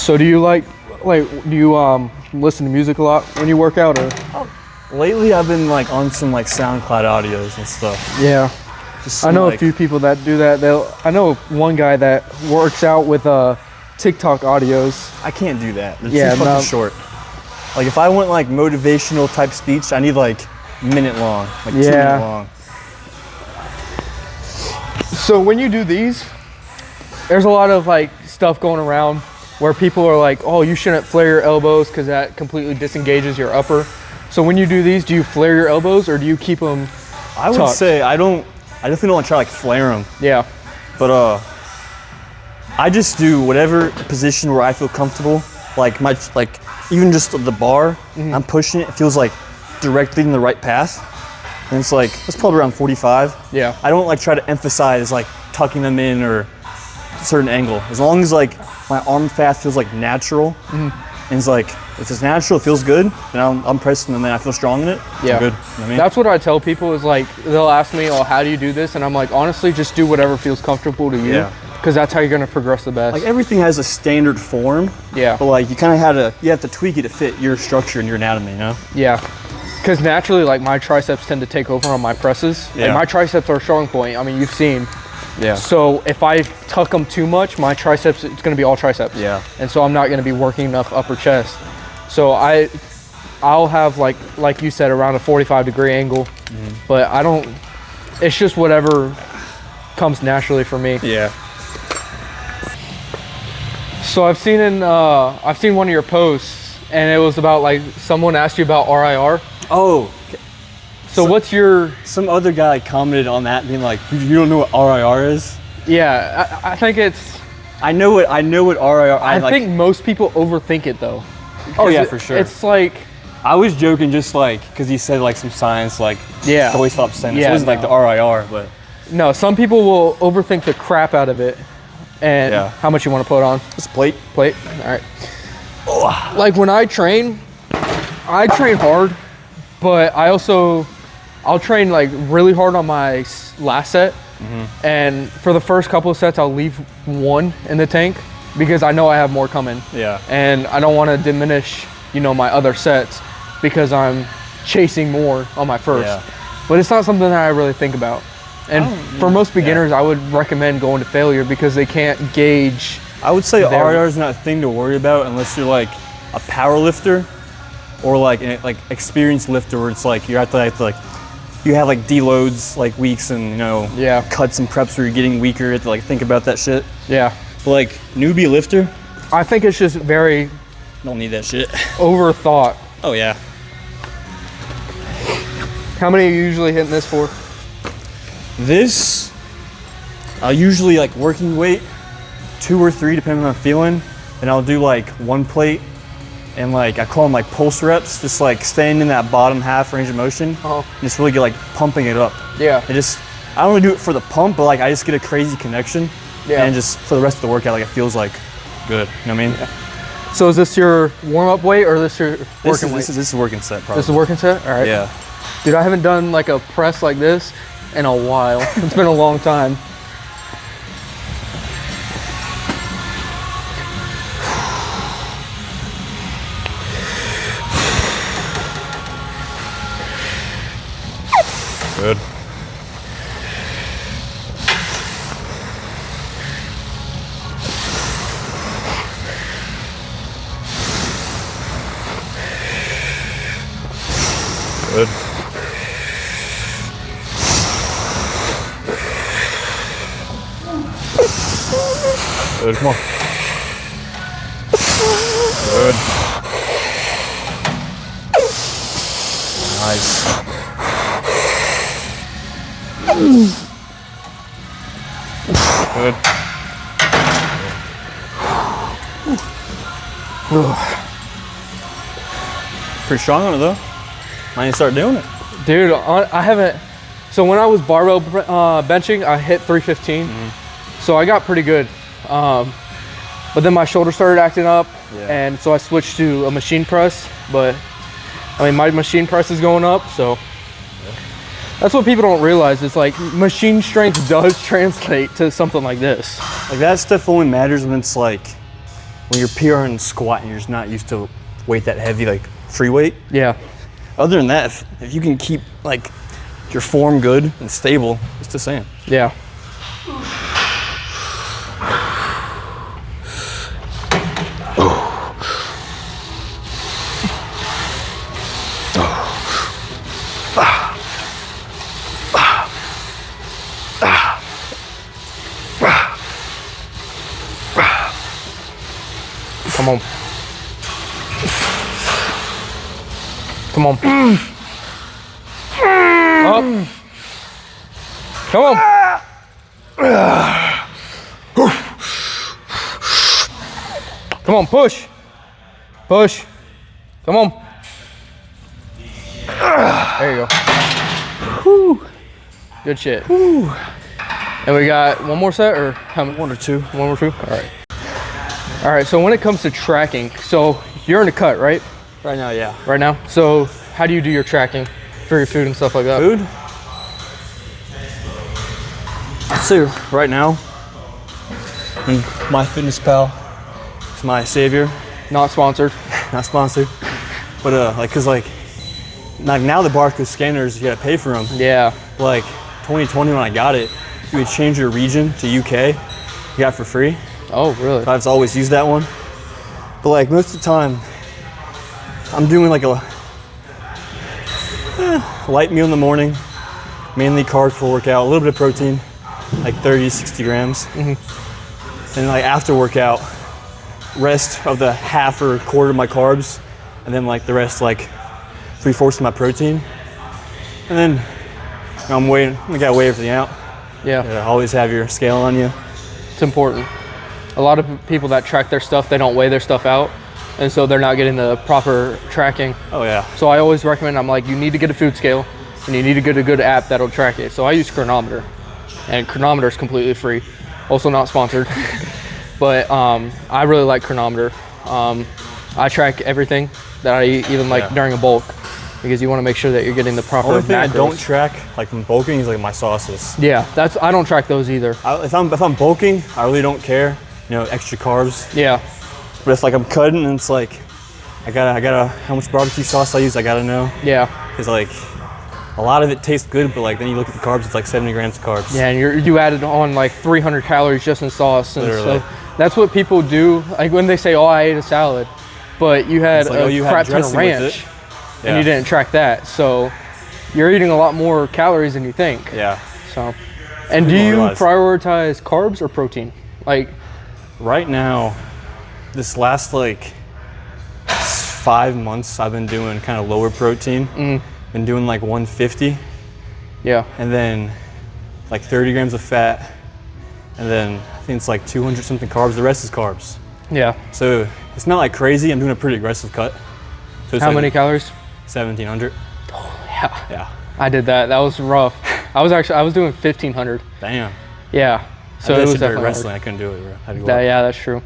So do you do you listen to music a lot when you work out, or? Lately, I've been like on some like SoundCloud audios and stuff. Yeah. I know a few people that do that. I know one guy that works out with TikTok audios. I can't do that. They're too fucking short. Like if I want like motivational type speech, I need like minute long, like 2 minute long. So when you do these, there's a lot of like stuff going around where people are like, oh, you shouldn't flare your elbows because that completely disengages your upper. So when you do these, do you flare your elbows or do you keep them I would tucked? say I definitely don't want to try like flare them. Yeah. But I just do whatever position where I feel comfortable. Like even just the bar, I'm pushing it. It feels like directly in the right path. And it's like, it's probably around 45. Yeah. I don't like try to emphasize like tucking them in or a certain angle. As long as like my arm path feels like natural. And it's like, if it's natural, it feels good, then I'm pressing them and I feel strong in it. Yeah. I'm good. You know what I mean? That's what I tell people is like, they'll ask me, oh, how do you do this? And I'm like, honestly, just do whatever feels comfortable to you. Yeah. Because that's how you're going to progress the best. Like everything has a standard form. Yeah. But like you kind of have to tweak it to fit your structure and your anatomy, you know? Yeah. Because naturally, like my triceps tend to take over on my presses. Yeah. Like my triceps are a strong point. I mean, you've seen. Yeah. So if I tuck them too much, my triceps, it's going to be all triceps. Yeah. And so I'm not going to be working enough upper chest. So I'll have like you said, around a 45-degree angle, but I don't, it's just whatever comes naturally for me. Yeah. So I've seen one of your posts and it was about like someone asked you about RIR. Oh. So what's your... Some other guy commented on that being like, you don't know what RIR is? Yeah, I think it's... I know what RIR... I think most people overthink it though. Oh yeah, for sure. It's like... I was joking just like, because he said like some science, like, always stop saying this. It wasn't like the RIR, but... No, some people will overthink the crap out of it. And how much you want to put on? Just plate. Plate, all right. Oh. Like when I train hard, but I'll train like really hard on my last set. And for the first couple of sets, I'll leave one in the tank because I know I have more coming. Yeah. And I don't want to diminish, my other sets because I'm chasing more on my first. Yeah. But it's not something that I really think about. And for most beginners, I would recommend going to failure because they can't gauge. I would say RIR is not a thing to worry about unless you're like a power lifter or like an experienced lifter where it's like you have to you have like deloads like weeks and cuts and preps where you're getting weaker. You have to like think about that shit. Yeah. But like newbie lifter, I think it's just very don't need that shit. Overthought. Oh yeah. How many are you usually hitting this for? This, I'll usually like working weight, 2 or 3 depending on how I'm feeling, and I'll do like 1 plate, and like I call them like pulse reps, just like staying in that bottom half range of motion, and just really get like pumping it up. Yeah. I don't really do it for the pump, but like I just get a crazy connection, and just for the rest of the workout, like it feels like good. You know what I mean? Yeah. So is this your warm-up weight or is this your working weight? This is working set probably. This is working set? All right. Yeah. Dude, I haven't done like a press like this in a while. It's been a long time. Good. Good. Good, come on. Good. Nice. Good. Pretty strong on it though. I need to start doing it. Dude, I haven't. So when I was barbell benching, I hit 315. So I got pretty good. But then my shoulder started acting up, and so I switched to a machine press. But I mean, my machine press is going up, so that's what people don't realize. It's like machine strength does translate to something like this. Like that stuff only matters when it's like when you're PRing squat and you're just not used to weight that heavy, like free weight. Yeah. Other than that, if you can keep like your form good and stable, it's the same. Yeah. Come on. Come on. Up. Come on. Come on, push. Push. Come on. There you go. Whew. Good shit. Whew. And we got one more set, or how many? One or two. One or two? All right. All right, so when it comes to tracking, so you're in a cut, right? Right now, yeah. Right now? So how do you do your tracking for your food and stuff like that? Food? I'd say right now, MyFitnessPal is my savior. Not sponsored. Not sponsored. But cause now the barcode scanners, you gotta pay for them. Yeah. Like 2020 when I got it, you would change your region to UK, you got it for free. Oh, really? I've always used that one. But like most of the time, I'm doing like a light meal in the morning, mainly carbs for workout, a little bit of protein, like 30, 60 grams. And like after workout, rest of the half or quarter of my carbs, and then like the rest, like 3/4 of my protein. And then I'm waiting, I gotta weigh everything out. Yeah. You gotta always have your scale on you. It's important. A lot of people that track their stuff, they don't weigh their stuff out, and so they're not getting the proper tracking. Oh yeah. So I always recommend, I'm like, you need to get a food scale, and you need to get a good app that'll track it. So I use Chronometer, and Chronometer is completely free. Also not sponsored, but I really like Chronometer. I track everything that I eat, even like during a bulk, because you want to make sure that you're getting the proper Only thing macros. I don't track, like from bulking, is like my sauces. Yeah, I don't track those either. If I'm bulking, I really don't care. You know, extra carbs. Yeah. But if like I'm cutting and it's like, I gotta, how much barbecue sauce I use, I gotta know. Yeah. Cause like, a lot of it tastes good, but like then you look at the carbs, it's like 70 grams of carbs. Yeah, and you added on like 300 calories just in sauce. And Literally. so that's what people do. Like when they say, oh, I ate a salad, but you had like, a crap ton of ranch and you didn't track that. So you're eating a lot more calories than you think. Yeah. So, and do you prioritize carbs or protein? Like, right now, this last like 5 months, I've been doing kind of lower protein. Been doing like 150. Yeah. And then like 30 grams of fat. And then I think it's like 200 something carbs. The rest is carbs. Yeah. So it's not like crazy. I'm doing a pretty aggressive cut. So it's How like many calories? 1,700. Oh, yeah. Yeah. I did that. That was rough. I was doing 1,500. Damn. Yeah. So it was definitely wrestling. I couldn't do it, bro. I had to go up. Yeah, that's true.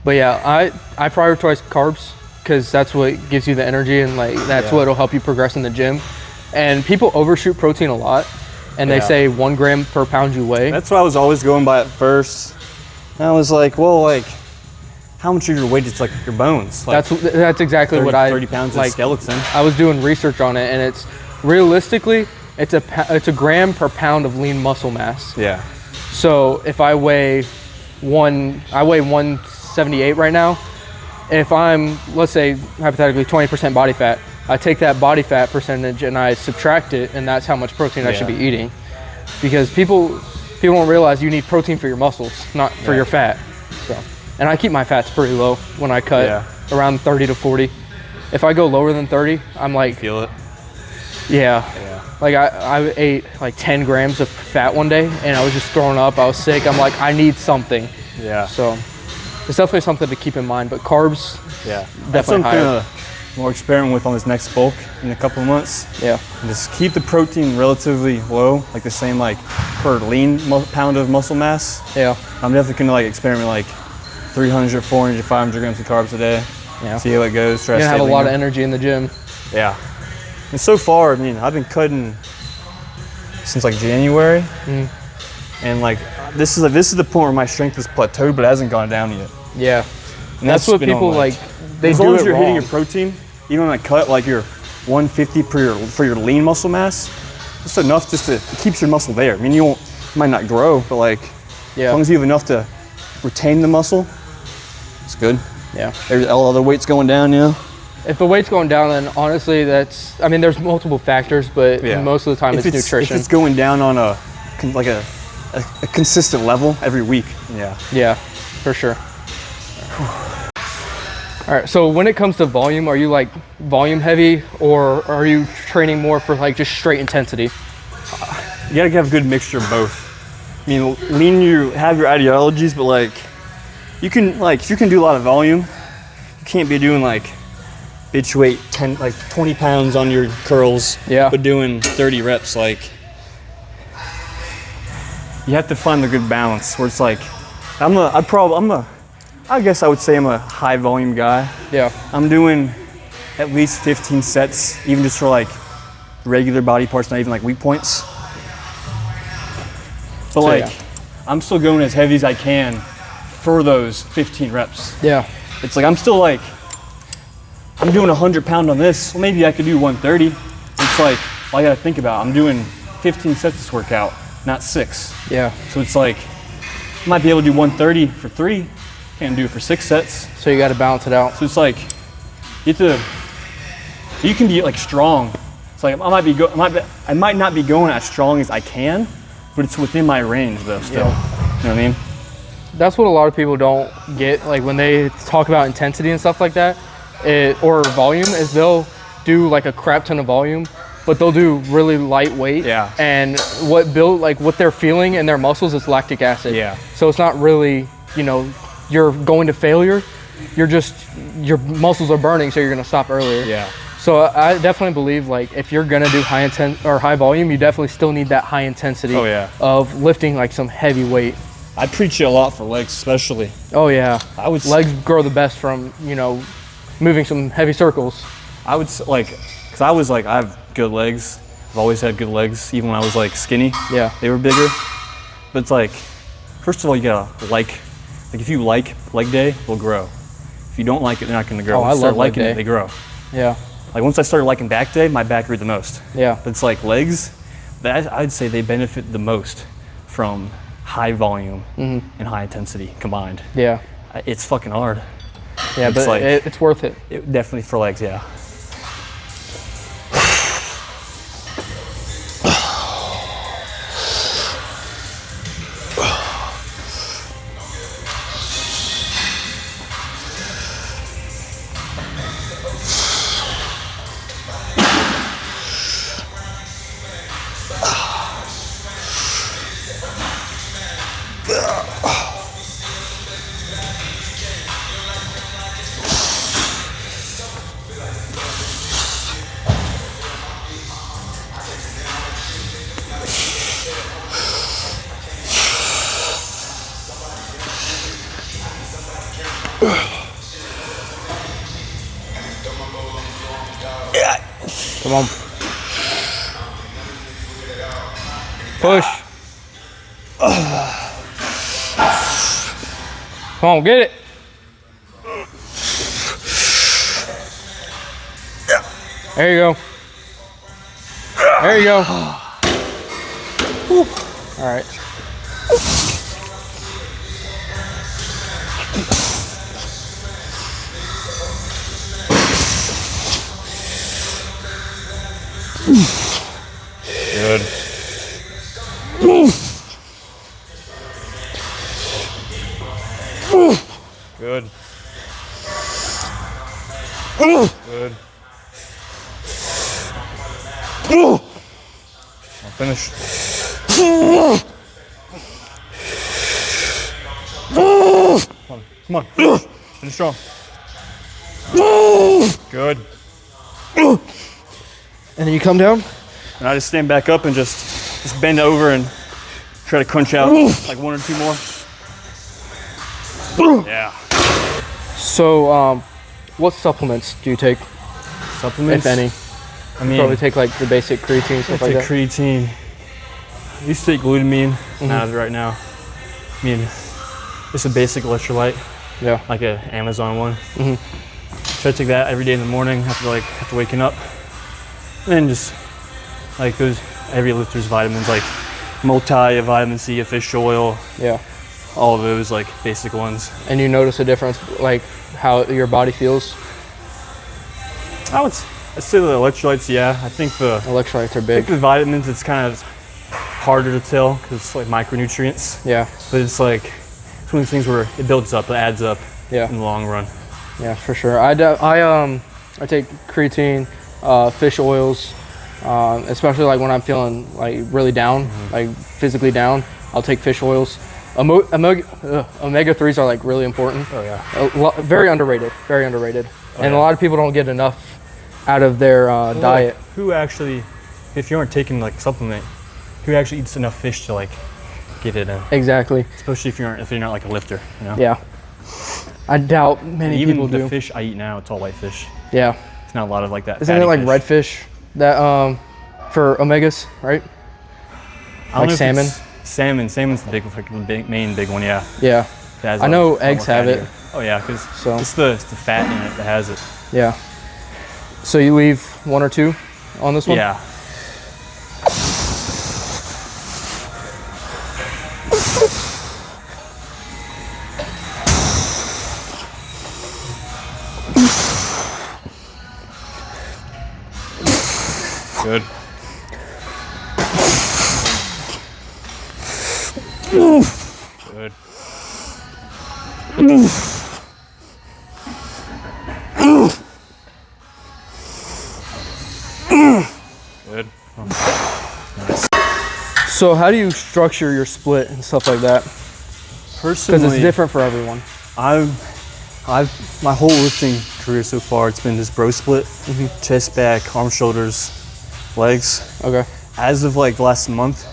But yeah, I prioritize carbs because that's what gives you the energy, and like that's what'll help you progress in the gym. And people overshoot protein a lot, and they say 1 gram per pound you weigh. That's what I was always going by at first. And I was like, well, like, how much of your weight is like your bones? Like that's exactly 30, what I 30 pounds like, of skeleton. I was doing research on it, and it's realistically it's a gram per pound of lean muscle mass. Yeah. So if I weigh 178 right now. If I'm, let's say, hypothetically 20% body fat, I take that body fat percentage and I subtract it, and that's how much protein I should be eating. Because people don't realize you need protein for your muscles, not for your fat. So, and I keep my fats pretty low when I cut, around 30 to 40. If I go lower than 30, I'm like, feel it. Yeah. Like I ate like 10 grams of fat one day, and I was just throwing up. I was sick. I'm like, I need something. Yeah. So it's definitely something to keep in mind. But carbs, definitely higher. More experiment with on this next bulk in a couple of months. Yeah. And just keep the protein relatively low, like the same like per lean pound of muscle mass. Yeah. I'm definitely gonna like experiment like 300, 400, 500 grams of carbs a day. Yeah. See how it goes. You're gonna have a lot of energy in the gym. Yeah. And so far, I mean, I've been cutting since like January, and like this is the point where my strength has plateaued, but it hasn't gone down yet. Yeah. And That's what been on, people like. They as do long as it you're hitting wrong. your protein, even on a cut like your 150 for your lean muscle mass, just enough just to it keeps your muscle there. I mean, you might not grow, but like as long as you have enough to retain the muscle, it's good. Yeah. All other weight's going down, yeah. If the weight's going down, then honestly, I mean, there's multiple factors, but most of the time it's nutrition. If it's going down on a consistent level every week, yeah. Yeah, for sure. All right, so when it comes to volume, are you like volume heavy or are you training more for like just straight intensity? You gotta have a good mixture of both. I mean, lean, you have your ideologies, but like, you can do a lot of volume. You can't be doing like bitch weight 20 pounds on your curls, but doing 30 reps. Like, you have to find the good balance where it's like, I guess I would say I'm a high volume guy. Yeah. I'm doing at least 15 sets, even just for like regular body parts, not even like weak points. But so, I'm still going as heavy as I can for those 15 reps. Yeah. It's like, I'm doing 100 pound on this. Well, maybe I could do 130. It's like, I gotta think about, I'm doing 15 sets this workout, not 6. Yeah. So it's like, I might be able to do 130 for 3. Can't do it for 6 sets. So you got to balance it out. So it's like you can be like strong. It's like I might not be going as strong as I can, but it's within my range though still. Yeah. You know what I mean? That's what a lot of people don't get. Like when they talk about intensity and stuff like that, or volume, is they'll do like a crap ton of volume, but they'll do really lightweight. Yeah. And what they're feeling in their muscles is lactic acid. Yeah. So it's not really, you're going to failure. Your muscles are burning, so you're gonna stop earlier. Yeah. So I definitely believe like if you're gonna do high volume, you definitely still need that high intensity of lifting like some heavy weight. I preach it a lot for legs, especially. Oh yeah. Legs grow the best from moving some heavy circles. I would because I have good legs. I've always had good legs, even when I was like skinny. Yeah. They were bigger. But it's like, first of all, you gotta if you like leg day, they'll grow. If you don't like it, they're not gonna grow. Oh, I love leg day. They grow. Yeah. Like once I started liking back day, my back grew the most. Yeah. But it's like legs, I'd say they benefit the most from high volume and high intensity combined. Yeah. It's fucking hard. Yeah, but it's worth it. Definitely for legs, yeah. Come on. Push. Come on, get it. There you go. There you go. All right. Good. Good. Good. I'll finish. Come on. Finish strong. Good. And then you come down? And I just stand back up and just bend over and try to crunch out like 1 or 2 more. Yeah. So, what supplements do you take? Supplements? If any. I mean, probably take like the basic creatine, stuff like that. Creatine. I used to take glutamine. Not right now. I mean, it's a basic electrolyte. Yeah. like a Amazon one. Try to take that every day in the morning after waking up. And then just like those heavy lifters vitamins like multi, vitamin C, fish oil, Yeah. all of those like basic ones. And you notice a difference, like how your body feels? I'd say the electrolytes, yeah. I think the Electrolytes are big. the vitamins, it's kind of harder to tell because it's like micronutrients. Yeah. But it's like it's one of those things where it builds up, it adds up Yeah. in the long run. Yeah, for sure. I take creatine, fish oils, especially like when I'm feeling like really down, like physically down. I'll take fish oils. Omega 3s are like really important. Oh yeah. Very underrated. Very underrated. Oh, and yeah. a lot of people don't get enough out of their diet. Like, who actually, if you aren't taking like supplement, who actually eats enough fish to like get it in? Exactly. Especially if you're not like a lifter, you know? Yeah. I doubt many Even people the do. fish I eat now, it's all white fish. Yeah. It's not a lot of like that. Isn't fatty it like fish. redfish that for omegas, right? I don't Like know if salmon? it's Salmon. Salmon's the main big one, yeah. Yeah. That has I know a lot eggs more have fatty. it. Oh yeah, because So- it's the fat in it that has it. Yeah. So you leave 1 or 2 on this one? Yeah. Good. Good. Good. So how do you structure your split and stuff like that? Personally, Because it's different for everyone. I've my whole lifting career so far, it's been this bro split, chest, back, arm, shoulders, legs. Okay. As of like the last month,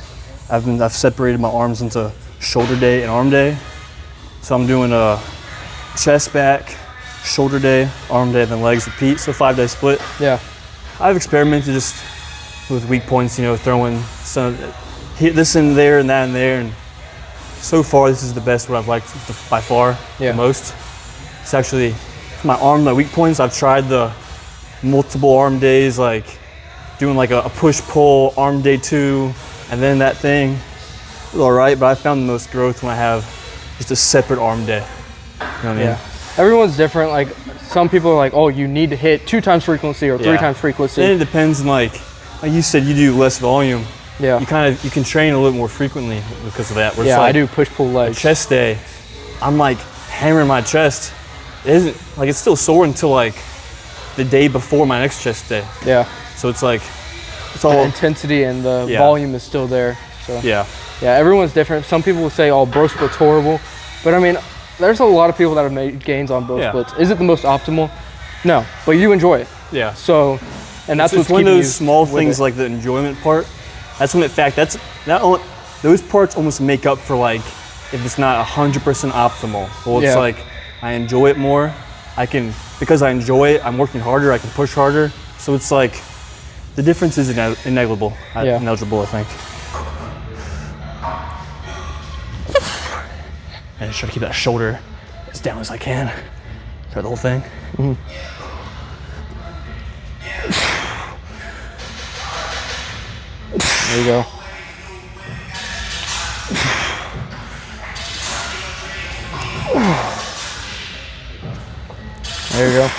I've separated my arms into shoulder day and arm day. So I'm doing a chest, back, shoulder day, arm day, then legs repeat. So 5-day split. Yeah. I've experimented just with weak points, you know, throwing some hit this in there and that in there, and so far this is the best what I've liked by far Yeah. the most. It's actually my arm, my weak points. I've tried the multiple arm days, like doing like a push pull arm day 2, and then that thing. It was all right, but I found the most growth when I have just a separate arm day. You know what I mean? Yeah. Everyone's different. Like some people are like, oh, you need to hit 2 times frequency or 3 Yeah. times frequency. Then it depends on like you said, you do less volume. Yeah. You can train a little more frequently because of that. Where it's Yeah, like I do push pull legs. chest day, I'm like hammering my chest. It isn't like it's still sore until like the day before my next chest day. Yeah. So it's like it's The all intensity and the Yeah. volume is still there. So yeah. yeah, everyone's different. Some people will say, oh, bro split's horrible. But I mean, there's a lot of people that have made gains on bro Yeah. splits. Is it the most optimal? No, but you enjoy it. Yeah. So, and that's It's what's one of keeping those you small with things it. like the enjoyment part. That's when in fact those parts almost make up for like if it's not 100% optimal. Well, it's Yeah. like I enjoy it more. Because I enjoy it, I'm working harder, I can push harder. So it's like the difference is inevitable. Yeah. Ineligible, I think. And just try to keep that shoulder as down as I can. Try the whole thing. There you go. There you go.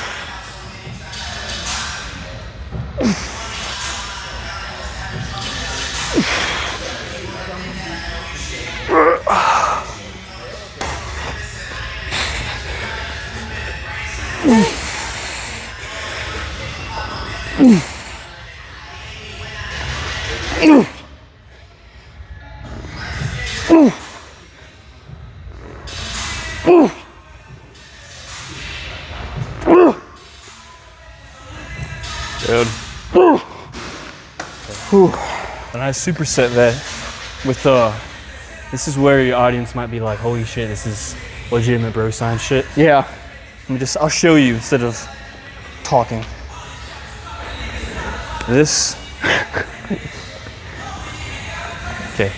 Good. And I superset that with this is where your audience might be like, holy shit, this is legitimate bro science shit. Yeah. I'll show you instead of talking. This. Okay.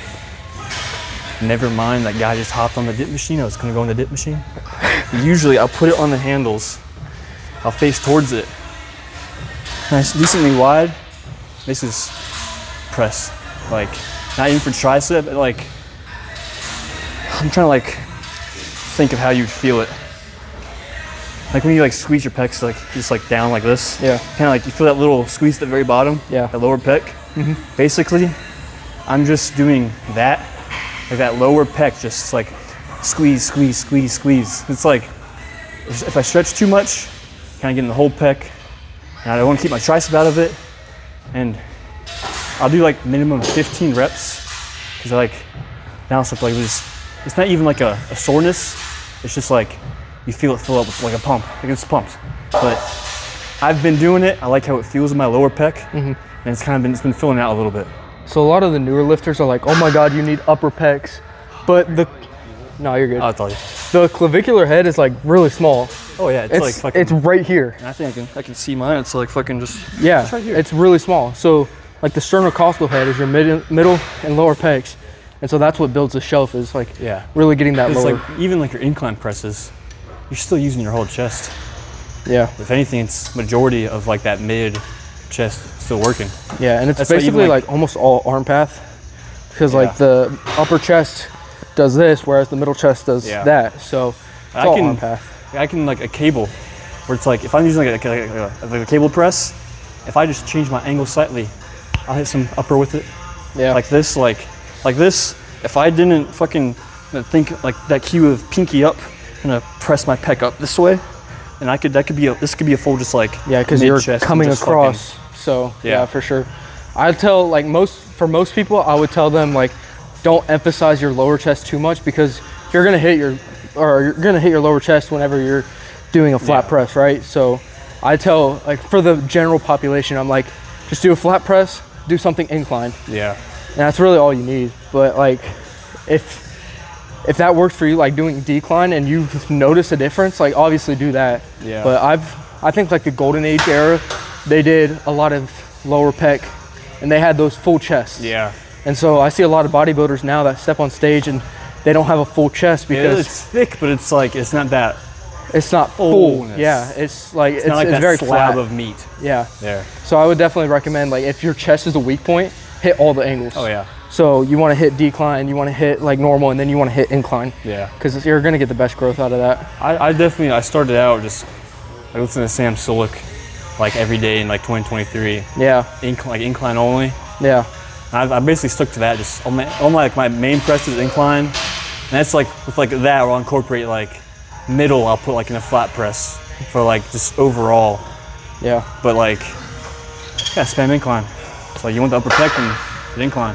never mind, that guy just hopped on the dip machine. I was gonna go on the dip machine. Usually I'll put it on the handles. I'll face towards it. Nice, decently wide. This is press. Like, not even for tricep, but like, I'm trying to like think of how you'd feel it. Like when you like squeeze your pecs like just like down like this. Yeah. Kind of like you feel that little squeeze at the very bottom. Yeah. That lower pec. Basically, I'm just doing that, like that lower pec, just like squeeze, squeeze, squeeze, squeeze. It's like if I stretch too much, kind of getting the whole pec, and I don't want to keep my tricep out of it. And I'll do like minimum 15 reps because I like now stuff like this. It's not even like a soreness. It's just like you feel it fill up with like a pump. Like it's pumped. But I've been doing it. I like how it feels in my lower pec, and it's been filling out a little bit. So a lot of the newer lifters are like, oh my God, you need upper pecs. But no, you're good. I'll tell you. The clavicular head is like really small. Oh yeah, it's like fucking. It's right here. And I think I can see mine. It's like fucking just. Yeah, it's right here. It's really small. So like the sternocostal head is your middle and lower pecs. And so that's what builds the shelf is like really getting that it's lower. like even like your incline presses, you're still using your whole chest. Yeah. If anything, it's majority of like that mid chest still working. Yeah, and it's That's basically even, like almost all arm path because like the upper chest does this, whereas the middle chest does that. So it's all arm path. I can like a cable where it's like if I'm using like a cable press, if I just change my angle slightly, I'll hit some upper with it. Yeah. Like this, like this. If I didn't fucking think like that cue of pinky up, I'm gonna press my pec up this way, and this could be a full just like because you're coming across. So yeah, for sure. I tell like for most people, I would tell them like don't emphasize your lower chest too much because you're gonna hit your lower chest whenever you're doing a flat press, right? So I tell like for the general population, I'm like just do a flat press, do something inclined. Yeah. And that's really all you need. But like if that works for you, like doing decline and you notice a difference, like obviously do that. Yeah. But I think like the golden age era, they did a lot of lower pec and they had those full chests. Yeah. And so I see a lot of bodybuilders now that step on stage and they don't have a full chest because it's thick, but it's like it's not that. It's not full. Yeah, it's like it's not like that very slab flat of meat. Yeah. There. So I would definitely recommend like if your chest is a weak point, hit all the angles. Oh yeah. So you want to hit decline, you want to hit like normal, and then you want to hit incline. Yeah. Because you're gonna get the best growth out of that. I started out just like listening to Sam Sulek like every day in like 2023. Yeah. Incline only. Yeah. I basically stuck to that. Just on my main press is incline, and that's like with like that I'll incorporate like middle. I'll put like in a flat press for like just overall. Yeah. But like spam incline. So you want the upper pec and the incline.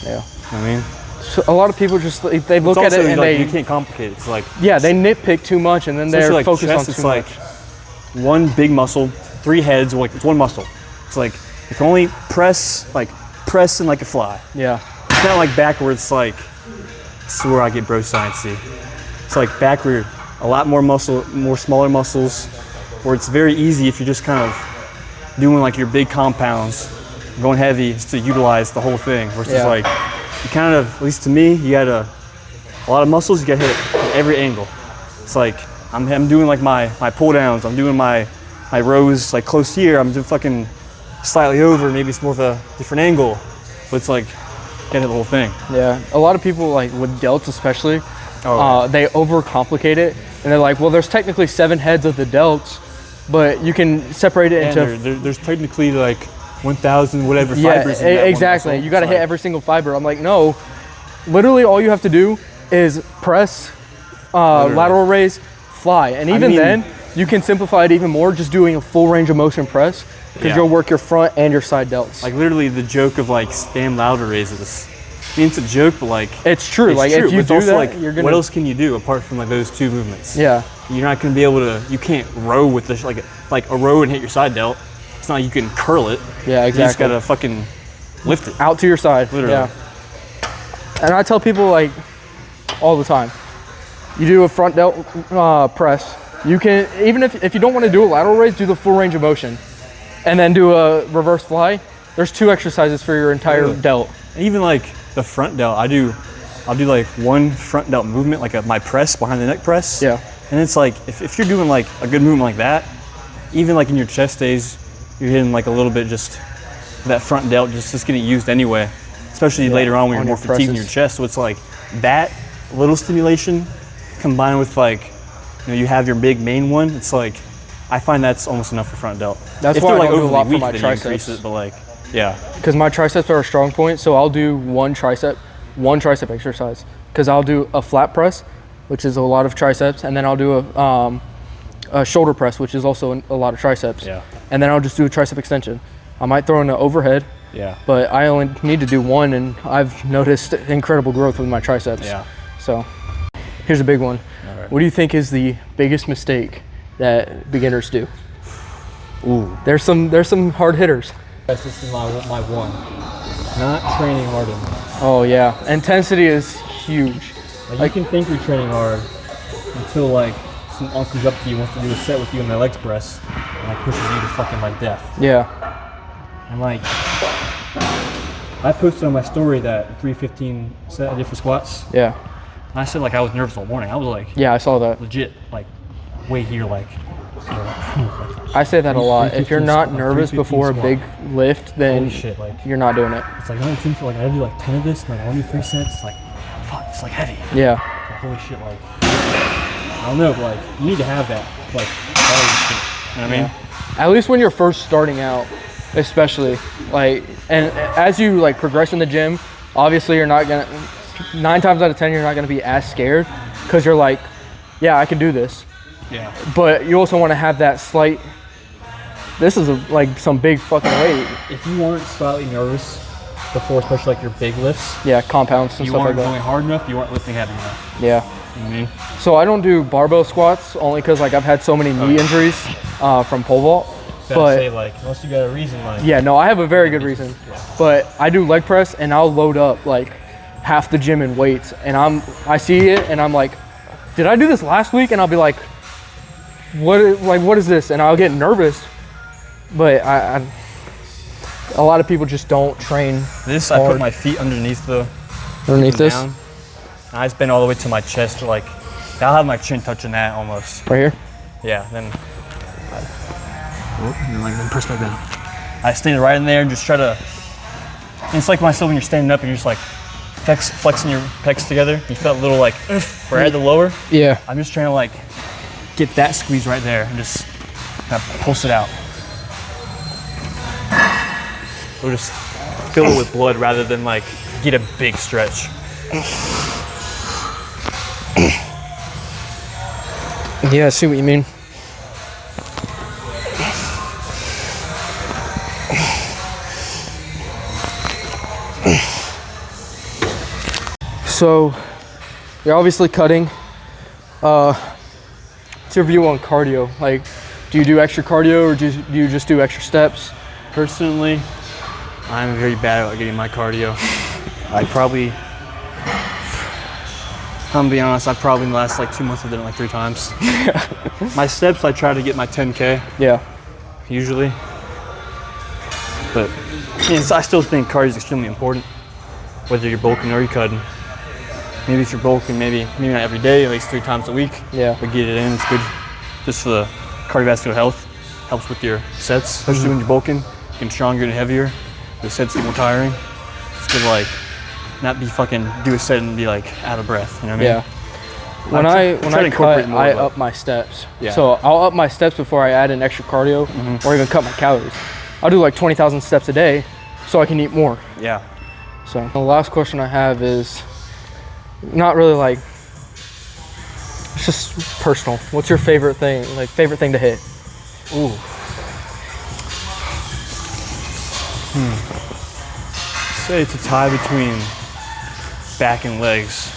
Yeah. You know what I mean? So a lot of people just they look at it and you can't complicate it. It's like they nitpick too much and then they're like focused chest, on too much. It's like one big muscle, 3 heads, or like it's one muscle. It's like you can only press and like a fly. Yeah. It's not like backwards. Like this is where I get bro sciencey. It's like backward, a lot more muscle, more smaller muscles, where it's very easy if you're just kind of doing like your big compounds, going heavy, just to utilize the whole thing. Versus like you kind of, at least to me, you got a lot of muscles. You got to hit at every angle. It's like I'm doing like my pull downs. I'm doing my rows like close here. I'm doing fucking slightly over. Maybe it's more of a different angle, but it's like get the whole thing. Yeah. A lot of people like with delts especially, they overcomplicate it and they're like, well, there's technically 7 heads of the delts, but you can separate it into. There's technically like 1,000 whatever fibers. Yeah, exactly. You got to hit every single fiber. I'm like, no. Literally, all you have to do is press, lateral raise, fly, and even then, you can simplify it even more just doing a full range of motion press because you'll work your front and your side delts. Like literally, the joke of like spam louder raises. I mean, it's a joke, but like it's true. Like if you do that, like, you're gonna. What else can you do apart from like those 2 movements? Yeah. You're not gonna be able to. You can't row with this like a row and hit your side delt. It's not like you can curl it. Yeah, exactly. You just gotta fucking lift it out to your side. Literally. Yeah. And I tell people like all the time, you do a front delt press. You can even if you don't want to do a lateral raise, do the full range of motion, and then do a reverse fly. There's 2 exercises for your entire delt. And even like the front delt, I'll I'll do like one front delt movement, like my press, behind the neck press. Yeah. And it's like, if you're doing like a good movement like that, even like in your chest days, you're hitting like a little bit just that front delt, just getting used anyway, especially later on when you're more fatigued in your chest. So it's like that little stimulation combined with like, you know, you have your big main one. It's like, I find that's almost enough for front delt. That's if why they're I like don't do a lot overly for weak, my then you increase triceps. it, but like, yeah. Because my triceps are a strong point, so I'll do one tricep exercise. Because I'll do a flat press, which is a lot of triceps, and then I'll do a shoulder press, which is also a lot of triceps. Yeah. And then I'll just do a tricep extension. I might throw in an overhead. Yeah. But I only need to do one, and I've noticed incredible growth with my triceps. Yeah. So here's a big one. All right. What do you think is the biggest mistake that beginners do? Ooh. There's some hard hitters. This is my one. Not training hard enough. Oh yeah, intensity is huge. Like you can think you're training hard until like some uncle comes up to you, wants to do a set with you in the legs press, and like pushes you to fucking like death. Yeah. And like, I posted on my story that 315 set I did for squats. Yeah. And I said like I was nervous all morning. I was like Yeah, I saw that. legit like way here like. I say that a lot. If you're 315 not squat, nervous 315 before a squat. big lift, then Holy shit, like you're not doing it. it's like I don't think for like I do like 10 of this, and like I only do 3 sets. It's like fuck, it's like heavy. Yeah. Like, holy shit, like I don't know, but like you need to have that like quality shit. You know what I mean? At least when you're first starting out, especially like, and as you like progress in the gym, obviously you're not gonna, 9 times out of 10 you're not gonna be as scared, because you're like, yeah, I can do this. Yeah. But you also want to have that slight, this is like some big fucking weight. If you weren't slightly nervous before, especially like your big lifts, Yeah, compounds and you stuff like weren't that. going hard enough, you weren't lifting heavy enough. Yeah. You know what I mean? So I don't do barbell squats only because like I've had so many knee injuries from pole vault. But say like, unless you got a reason, like Yeah, no, I have a very good reason. But I do leg press and I'll load up like half the gym in weights, and I see it and I'm like, did I do this last week? And I'll be like, what is this? And I'll get nervous. But I a lot of people just don't train This, I hard. put my feet underneath underneath this. down. And I just bend all the way to my chest, like, I'll have my chin touching that almost. Right here. Yeah, then then press back down. I stand right in there and just try to, and it's like myself when you're standing up and you're just like flexing your pecs together. You felt a little like, where I had the lower. Yeah. I'm just trying to like get that squeeze right there and just kind of pulse it out. We'll just fill it with blood rather than like get a big stretch. Yeah, I see what you mean. So, you're obviously cutting. What's your view on cardio? Like, do you do extra cardio or do you just do extra steps? Personally, I'm very bad at getting my cardio. I probably, I'm gonna be honest, I probably in the last like 2 months I've done it like 3 times. My steps, I try to get my 10K Yeah. usually. But I still think cardio is extremely important, whether you're bulking or you're cutting. Maybe if you're bulking, maybe not every day, at least 3 times a week. Yeah. But get it in, it's good just for the cardiovascular health. Helps with your sets, especially when you're bulking, getting stronger and heavier. The sets get more tiring. It's good to like not be fucking do a set and be like out of breath. You know what I mean? Yeah. When I try to cut, incorporate more I of a- up my steps. Yeah. So I'll up my steps before I add in extra cardio or even cut my calories. I'll do like 20,000 steps a day so I can eat more. Yeah. So the last question I have is not really like, it's just personal. What's your favorite thing, favorite thing to hit? Ooh. Say it's a tie between back and legs.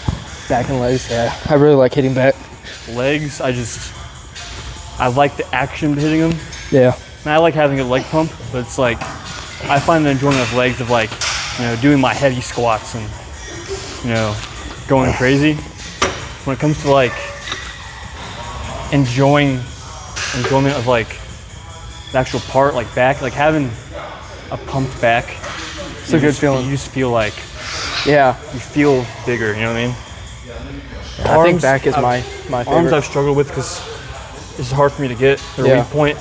Back and legs, yeah. I really like hitting back. Legs, I like the action of hitting them. Yeah. And I like having a leg pump, but it's like, I find the enjoyment of legs of like, doing my heavy squats and, going crazy. When it comes to like enjoyment of like the actual part, like back, like having a pumped back, It's a good feeling. You just feel like Yeah. You feel bigger, you know what I mean? I think back is my favorite. Arms I've struggled with because it's hard for me to get their Yeah. weak point.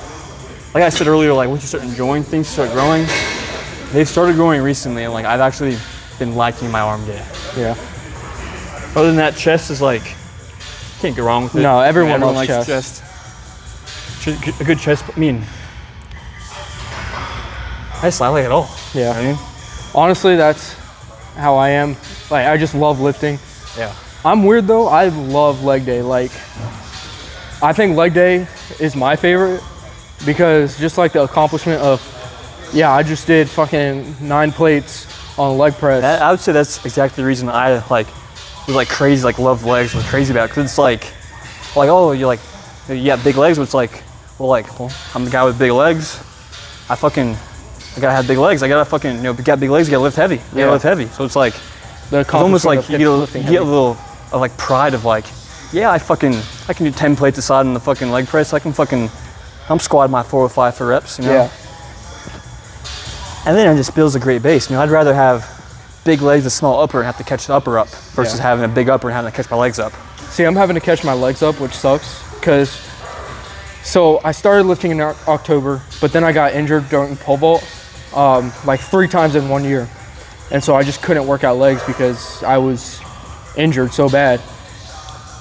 Like I said earlier, like once you start enjoying things, start growing. They've started growing recently, and like I've actually been liking my arm day. Yeah. Other than that, chest is like, can't go wrong with it. No, everyone loves likes chest. A good chest, I mean, I like it all. Yeah. You know what I mean? Honestly, that's how I am. Like, I just love lifting. Yeah. I'm weird though. I love leg day. Like, I think leg day is my favorite because just like the accomplishment of, yeah, I just did fucking 9 plates on a leg press. I would say that's exactly the reason I like was like crazy, like love legs, was crazy about it. Cause it's like, oh, you got big legs, but it's like, well, I'm the guy with big legs. I gotta have big legs. I gotta fucking, got big legs, you gotta lift heavy. You gotta lift heavy. So it's like, it's almost like you get a little of like pride of like, yeah, I can do 10 plates aside in the fucking leg press. I'm squatting my 405 for reps, Yeah. And then it just builds a great base. I'd rather have big legs, a small upper, and have to catch the upper up versus having a big upper and having to catch my legs up. See, I'm having to catch my legs up, which sucks because, so I started lifting in October, but then I got injured during pole vault like 3 times in 1 year. And so I just couldn't work out legs because I was injured so bad.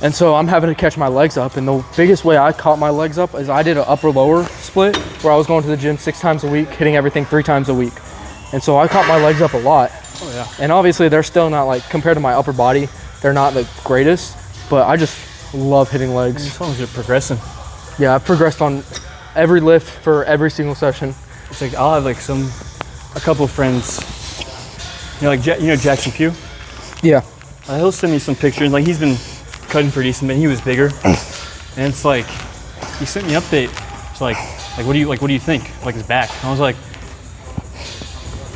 And so I'm having to catch my legs up. And the biggest way I caught my legs up is I did an upper lower split where I was going to the gym 6 times a week, hitting everything 3 times a week. And so I caught my legs up a lot. Oh yeah. And obviously they're still not like, compared to my upper body, they're not the greatest, but I just love hitting legs. As long as you're progressing. Yeah, I've progressed on every lift for every single session. It's like I'll have like a couple of friends, Jackson Pugh? Yeah. He'll send me some pictures. Like he's been cutting pretty decent, but he was bigger. And it's like, he sent me an update. It's like what do you think? Like his back. And I was like,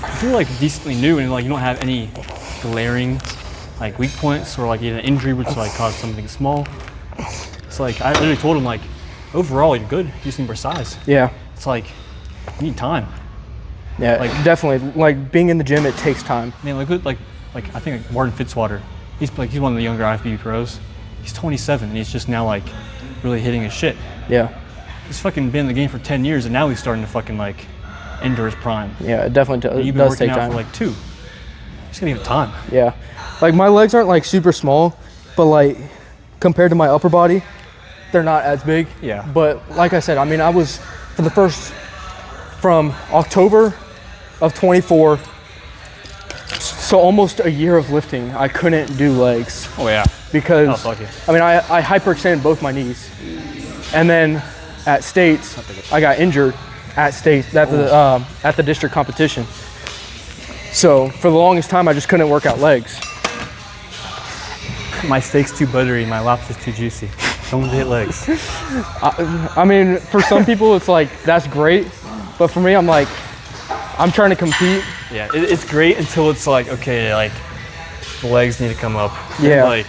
I feel like decently new and like you don't have any glaring like weak points or like you had an injury which like caused something small. It's like, I literally told him like, overall you're good, you just need more size. Yeah. It's like, you need time. Yeah, Like- definitely. Like being in the gym, it takes time. Man, like I think like Martin Fitzwater, he's one of the younger IFBB pros. He's 27 and he's just now like really hitting his shit. Yeah. He's fucking been in the game for 10 years and now he's starting to fucking like enter his prime. Yeah, it definitely And you've been does working take out time. for like 2. Just gonna give it time. Yeah. Like my legs aren't like super small, but like compared to my upper body, they're not as big. Yeah. But like I said, I mean, I was from October of 24, so almost a year of lifting, I couldn't do legs Oh yeah. because, Oh, fuck it. I mean, I hyperextended both my knees. And then at States, I got injured at States, at the district competition. So for the longest time, I just couldn't work out legs. My steak's too buttery, my lobster's too juicy. Don't hit legs. I mean, for some people, it's like, that's great. But for me, I'm like, I'm trying to compete. Yeah, it's great until it's like, okay, like the legs need to come up. Yeah. And,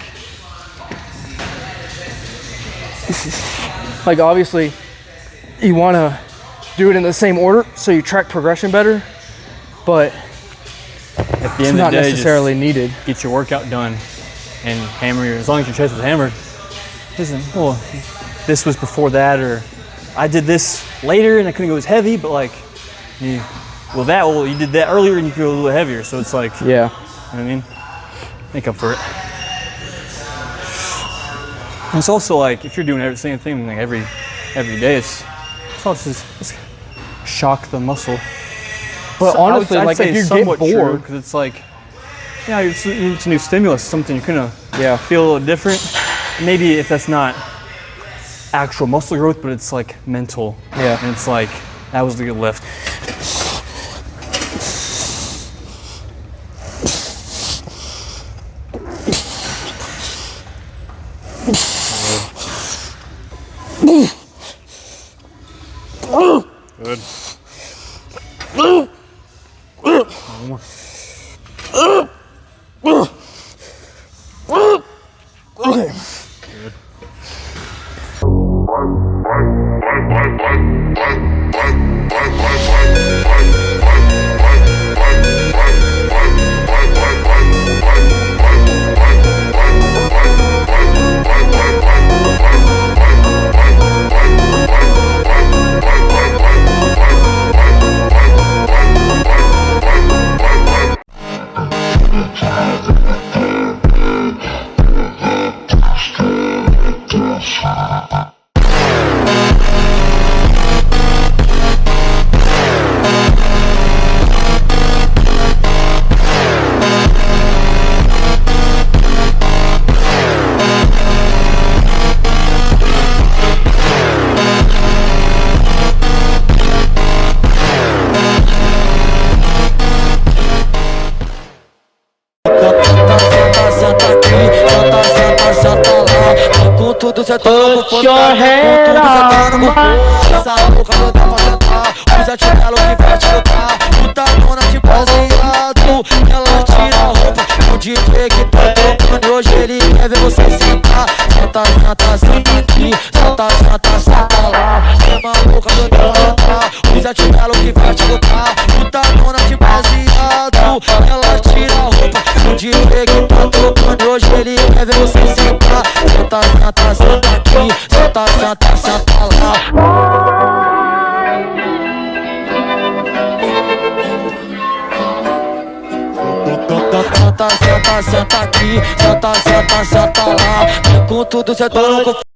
Like obviously, you want to do it in the same order so you track progression better, but at the it's end not of the day, necessarily needed. just get your workout done and hammer as long as your chest is hammered. Listen, well, this was before that, or I did this later and I couldn't go as heavy, but like, you did that earlier and you could go a little heavier, so it's like, Yeah. you know what I mean? Make up for it. And it's also like, if you're doing the same thing like every day, it's all just shock the muscle. But So honestly, I'd like say if you get somewhat true, bored, because it's like, yeah, it's a new stimulus, something you're gonna yeah, feel a little different. Maybe if that's not actual muscle growth, but it's like mental. Yeah. And it's like, that was the good lift. Good. One more. okay. Good. Tudo cê tá no ponto, essa boca não dá pra sentar. Usa chinelo que vai te botar. Puta dona de baseado, ela tira a roupa. O DJ que tá tocando hoje ele quer ver você sentar. Senta, senta, senta aqui. Senta, senta, senta lá. Cê maluca, não dá pra sentar. Usa chinelo que vai te botar. Puta dona de baseado, ela tira a roupa. O DJ que tá tocando hoje ele quer ver você sentar. Senta, senta, senta aqui. Senta, senta, senta lá. Senta, senta, senta aqui, senta, senta, senta lá. Com tudo cê tá louco.